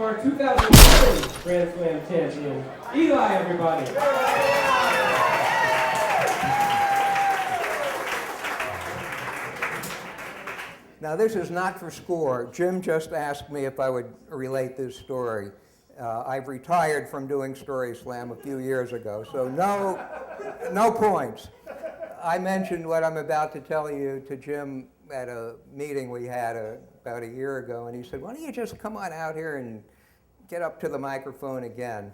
our 2011 Grand Slam champion, Eli, everybody. Now, this is not for score. Jim just asked me if I would relate this story. I've retired from doing Story Slam a few years ago, so no points. I mentioned what I'm about to tell you to Jim at a meeting we had about a year ago, and he said, why don't you just come on out here and get up to the microphone again?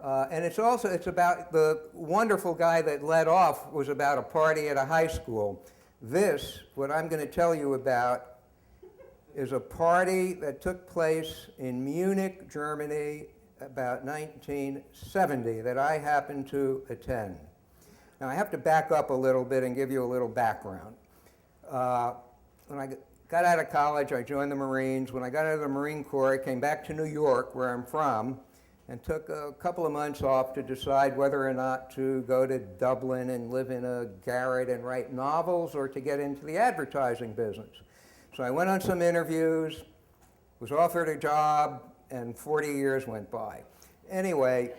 And it's about the wonderful guy that led off was about a party at a high school. This, what I'm going to tell you about, is a party that took place in Munich, Germany, about 1970 that I happened to attend. Now, I have to back up a little bit and give you a little background. When I got out of college, I joined the Marines. When I got out of the Marine Corps, I came back to New York, where I'm from, and took a couple of months off to decide whether or not to go to Dublin and live in a garret and write novels or to get into the advertising business. So I went on some interviews, was offered a job, and 40 years went by. Anyway,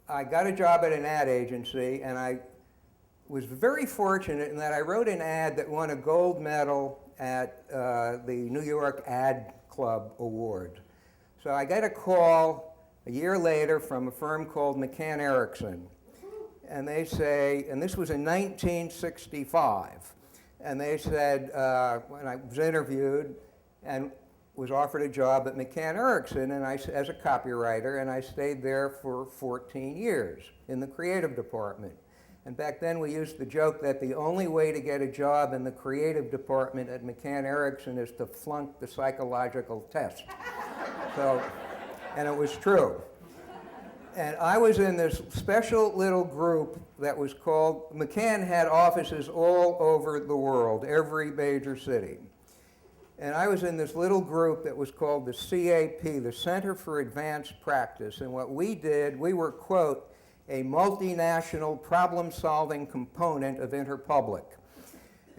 I got a job at an ad agency, and I was very fortunate in that I wrote an ad that won a gold medal at the New York Ad Club Award. So I got a call a year later from a firm called McCann Erickson. And they say, and this was in 1965, and they said, when I was interviewed and was offered a job at McCann Erickson and as a copywriter, and I stayed there for 14 years in the creative department. And back then we used to joke that the only way to get a job in the creative department at McCann Erickson is to flunk the psychological test. And it was true. And I was in this special little group that was called, McCann had offices all over the world, every major city. And I was in this little group that was called the CAP, the Center for Advanced Practice. And what we did, we were, quote, a multinational problem-solving component of Interpublic,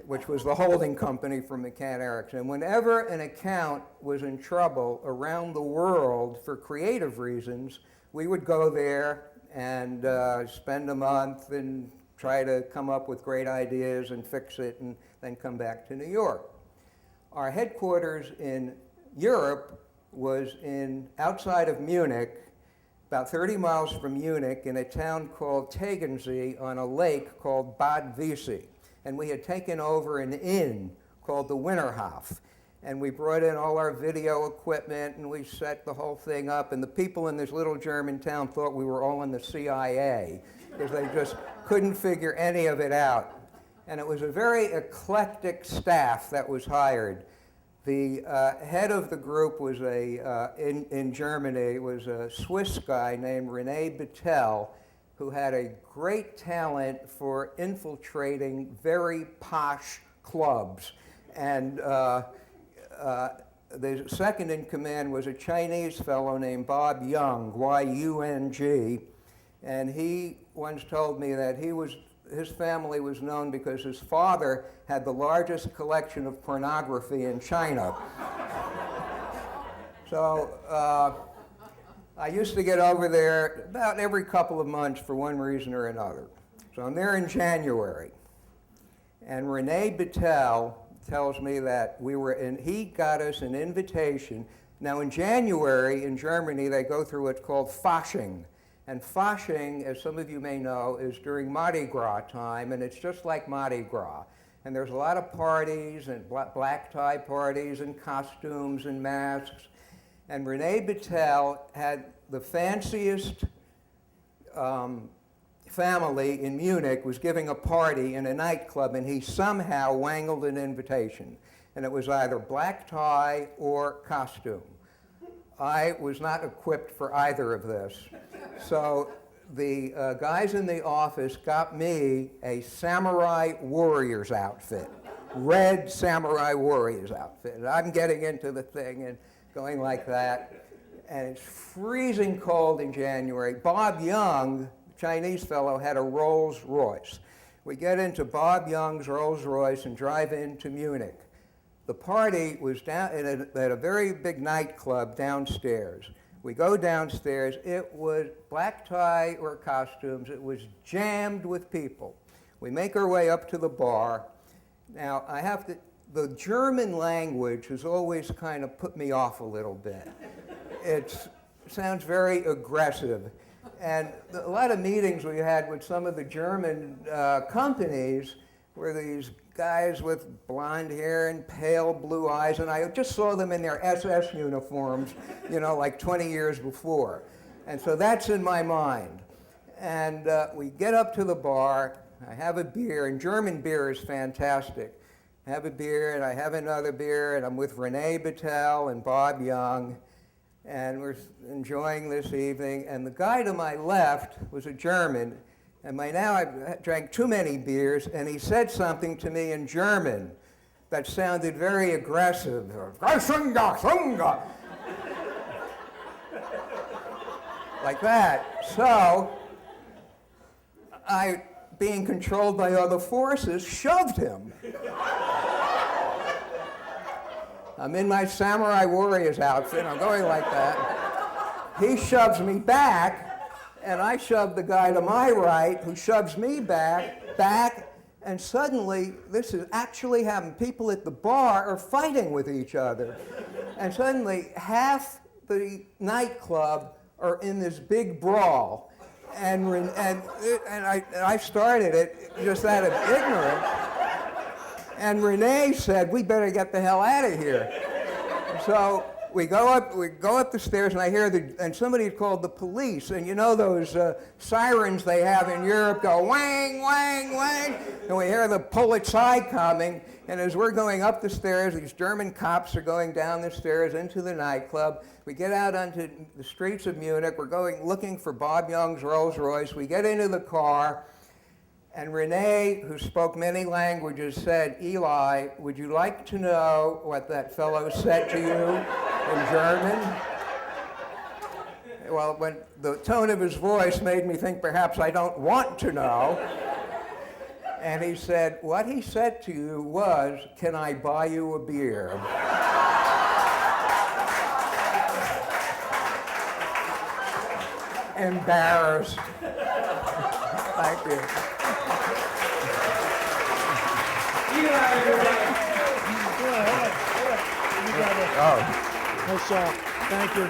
which was the holding company for McCann Erickson. And whenever an account was in trouble around the world for creative reasons, we would go there and spend a month and try to come up with great ideas and fix it and then come back to New York. Our headquarters in Europe was outside of Munich, about 30 miles from Munich, in a town called Tegernsee on a lake called Bad Wiessee. And we had taken over an inn called the Winterhof. And we brought in all our video equipment and we set the whole thing up. And the people in this little German town thought we were all in the CIA because they just couldn't figure any of it out. And it was a very eclectic staff that was hired. The head of the group was in Germany, was a Swiss guy named René Bettel, who had a great talent for infiltrating very posh clubs. And the second in command was a Chinese fellow named Bob Young, Y-U-N-G, and he once told me that his family was known because his father had the largest collection of pornography in China. So I used to get over there about every couple of months for one reason or another. So I'm there in January, and René Bettel tells me that he got us an invitation. Now in January in Germany they go through what's called Fasching. And Fasching, as some of you may know, is during Mardi Gras time, and it's just like Mardi Gras. And there's a lot of parties and black tie parties and costumes and masks. And René Bettel had the fanciest family in Munich, was giving a party in a nightclub, and he somehow wangled an invitation. And it was either black tie or costume. I was not equipped for either of this. So the guys in the office got me a samurai warrior's outfit, red samurai warrior's outfit. And I'm getting into the thing and going like that. And it's freezing cold in January. Bob Young, Chinese fellow, had a Rolls Royce. We get into Bob Young's Rolls Royce and drive into Munich. The party was down at a very big nightclub downstairs. We go downstairs. It was black tie or costumes. It was jammed with people. We make our way up to the bar. Now, the German language has always kind of put me off a little bit. It sounds very aggressive. And a lot of meetings we had with some of the German companies were these guys with blonde hair and pale blue eyes, and I just saw them in their SS uniforms, like 20 years before. And so that's in my mind. And we get up to the bar, I have a beer, and German beer is fantastic. I have a beer, and I have another beer, and I'm with Renee Battelle and Bob Young, and we're enjoying this evening. And the guy to my left was a German, and by now I drank too many beers, and he said something to me in German that sounded very aggressive. Like that. So I, being controlled by other forces, shoved him. I'm in my Samurai Warriors outfit, I'm going like that. He shoves me back, and I shove the guy to my right, who shoves me back, and suddenly, this is actually happening. People at the bar are fighting with each other. And suddenly, half the nightclub are in this big brawl. And I started it just out of ignorance. And Renee said, "We better get the hell out of here." So we go up the stairs, and I hear and somebody called the police, and those sirens they have in Europe go wang, wang, wang, and we hear the Polizei coming, and as we're going up the stairs, these German cops are going down the stairs into the nightclub. We get out onto the streets of Munich. We're going looking for Bob Young's Rolls Royce. We get into the car, and Renee, who spoke many languages, said, "Eli, would you like to know what that fellow said to you in German?" Well, when the tone of his voice made me think perhaps I don't want to know. And he said, "What he said to you was, 'Can I buy you a beer?'" Embarrassed. Thank you. Oh. No, sir. Thank you.